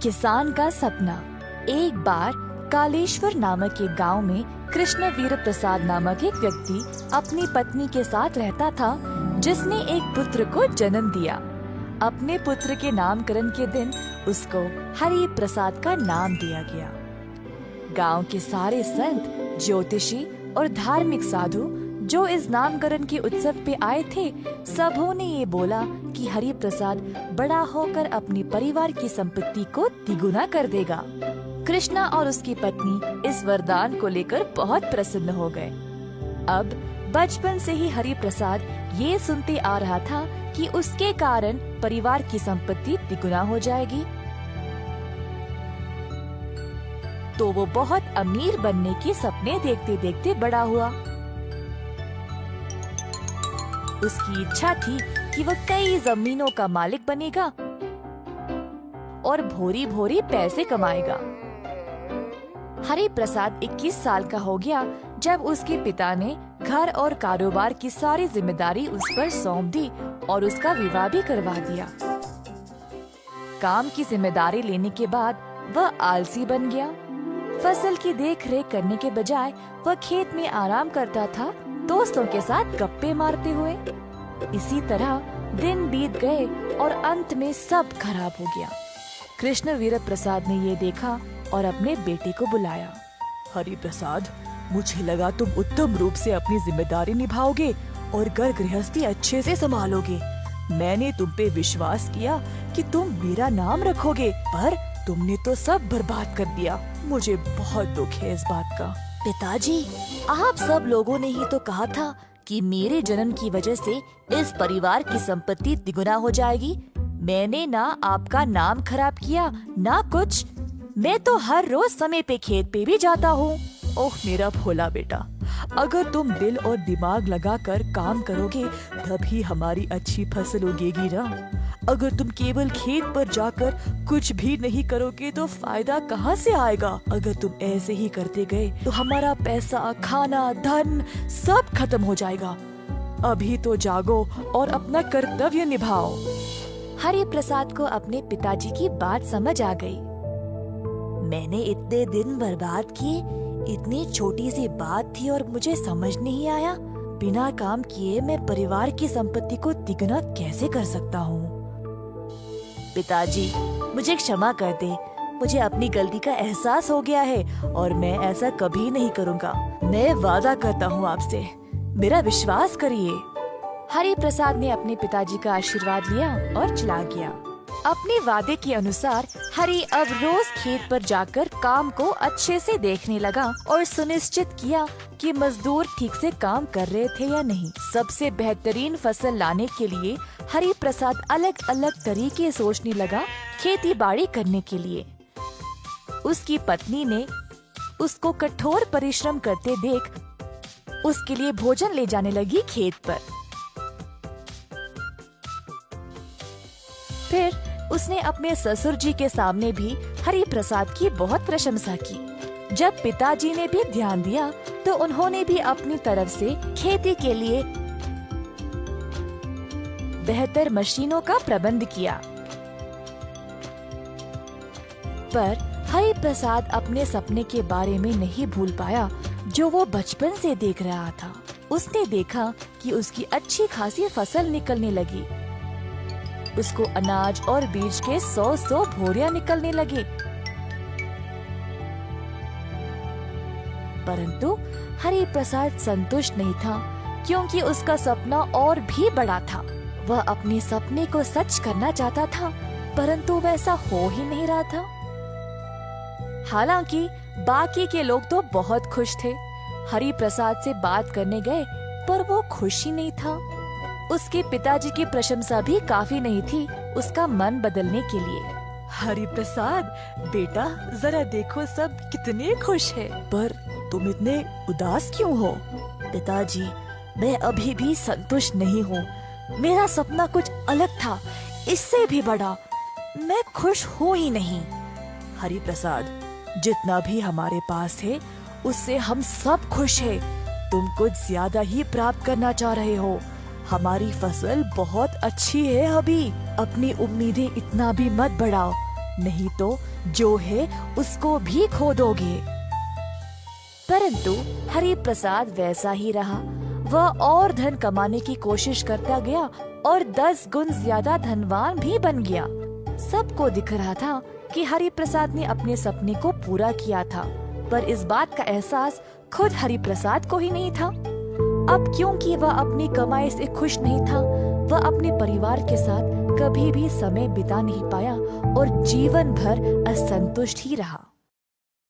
किसान का सपना। एक बार कालेश्वर नामक एक गांव में कृष्ण वीर प्रसाद नामक एक व्यक्ति अपनी पत्नी के साथ रहता था, जिसने एक पुत्र को जन्म दिया। अपने पुत्र के नामकरण के दिन उसको हरि प्रसाद का नाम दिया गया। गांव के सारे संत, ज्योतिषी और धार्मिक साधु जो इस नामकरण के उत्सव पे आए थे, सबों ने ये बोला कि हरि प्रसाद बड़ा होकर अपने परिवार की संपत्ति को तिगुना कर देगा। कृष्णा और उसकी पत्नी इस वरदान को लेकर बहुत प्रसन्न हो गए। अब बचपन से ही हरि प्रसाद ये सुनते आ रहा था कि उसके कारण परिवार की संपत्ति तिगुना हो जाएगी, तो वो बहुत अमीर बनने के सपने देखते देखते बड़ा हुआ। उसकी इच्छा थी कि वह कई जमीनों का मालिक बनेगा और भोरी भोरी पैसे कमाएगा। हरि प्रसाद 21 साल का हो गया जब उसके पिता ने घर और कारोबार की सारी जिम्मेदारी उस पर सौंप दी और उसका विवाह भी करवा दिया। काम की जिम्मेदारी लेने के बाद वह आलसी बन गया। फसल की देखरेख करने के बजाय वह खेत में आराम करता था, दोस्तों के साथ गप्पे मारते हुए। इसी तरह दिन बीत गए और अंत में सब खराब हो गया। कृष्ण वीर प्रसाद ने ये देखा और अपने बेटे को बुलाया। हरि प्रसाद, मुझे लगा तुम उत्तम रूप से अपनी जिम्मेदारी निभाओगे और घर गृहस्थी अच्छे से संभालोगे। मैंने तुम पे विश्वास किया कि तुम मेरा नाम रखोगे, पर तुमने तो सब बर्बाद कर दिया। मुझे बहुत दुख है इस बात का। पिताजी, आप सब लोगों ने ही तो कहा था कि मेरे जन्म की वजह से इस परिवार की संपत्ति तिगुना हो जाएगी। मैंने ना आपका नाम खराब किया ना कुछ। मैं तो हर रोज समय पे खेत पे भी जाता हूँ। ओह मेरा भोला बेटा, अगर तुम दिल और दिमाग लगाकर काम करोगे तभी हमारी अच्छी फसल उगेगी ना। अगर तुम केवल खेत पर जाकर कुछ भी नहीं करोगे तो फायदा कहाँ से आएगा। अगर तुम ऐसे ही करते गए तो हमारा पैसा, खाना, धन सब खत्म हो जाएगा। अभी तो जागो और अपना कर्तव्य निभाओ। हरि प्रसाद को अपने पिताजी की बात समझ आ गई। मैंने इतने दिन बर्बाद किए, इतनी छोटी सी बात थी और मुझे समझ नहीं आया। बिना काम किए मैं परिवार की संपत्ति को तिगुना कैसे कर सकता हूँ। पिताजी, मुझे क्षमा कर दे। मुझे अपनी गलती का एहसास हो गया है और मैं ऐसा कभी नहीं करूँगा। मैं वादा करता हूँ आपसे, मेरा विश्वास करिए। हरि प्रसाद ने अपने पिताजी का आशीर्वाद लिया और चला गया। अपने वादे के अनुसार हरि अब रोज खेत पर जाकर काम को अच्छे से देखने लगा और सुनिश्चित किया कि मजदूर ठीक से काम कर रहे थे या नहीं। सबसे बेहतरीन फसल लाने के लिए हरि प्रसाद अलग अलग तरीके सोचने लगा खेती बाड़ी करने के लिए। उसकी पत्नी ने उसको कठोर परिश्रम करते देख उसके लिए भोजन ले जाने लगी खेत पर। फिर उसने अपने ससुर जी के सामने भी हरि प्रसाद की बहुत प्रशंसा की। जब पिताजी ने भी ध्यान दिया तो उन्होंने भी अपनी तरफ से खेती के लिए बेहतर मशीनों का प्रबंध किया। पर हरि प्रसाद अपने सपने के बारे में नहीं भूल पाया जो वो बचपन से देख रहा था। उसने देखा कि उसकी अच्छी खासी फसल निकलने लगी। उसको अनाज और बीज के 100 भोरियां निकलने लगे। परंतु हरि प्रसाद संतुष्ट नहीं था, क्योंकि उसका सपना और भी बड़ा था। वह अपने सपने को सच करना चाहता था, परंतु वैसा हो ही नहीं रहा था। हालांकि बाकी के लोग तो बहुत खुश थे। हरि प्रसाद से बात करने गए पर वो खुश ही नहीं था। उसके पिताजी की प्रशंसा भी काफी नहीं थी उसका मन बदलने के लिए। हरि प्रसाद बेटा, जरा देखो सब कितने खुश हैं। पर तुम इतने उदास क्यों हो? पिताजी, मैं अभी भी संतुष्ट नहीं हूँ। मेरा सपना कुछ अलग था, इससे भी बड़ा। मैं खुश हूँ ही नहीं। हरि प्रसाद, जितना भी हमारे पास है उससे हम सब खुश हैं। तुम कुछ ज्यादा ही प्राप्त करना चाह रहे हो। हमारी फसल बहुत अच्छी है अभी। अपनी उम्मीदें इतना भी मत बढ़ाओ। नहीं तो जो है उसको भी खो दोगे। परंतु हरि प्रसाद वैसा ही रहा। वह और धन कमाने की कोशिश करता गया और 10 गुण ज्यादा धनवान भी बन गया। सबको दिख रहा था कि हरि प्रसाद ने अपने सपने को पूरा किया था, पर इस बात का एहसास खुद हरि प्रसाद को ही नहीं था। अब क्योंकि वह अपनी कमाई से खुश नहीं था, वह अपने परिवार के साथ कभी भी समय बिता नहीं पाया और जीवन भर असंतुष्ट ही रहा।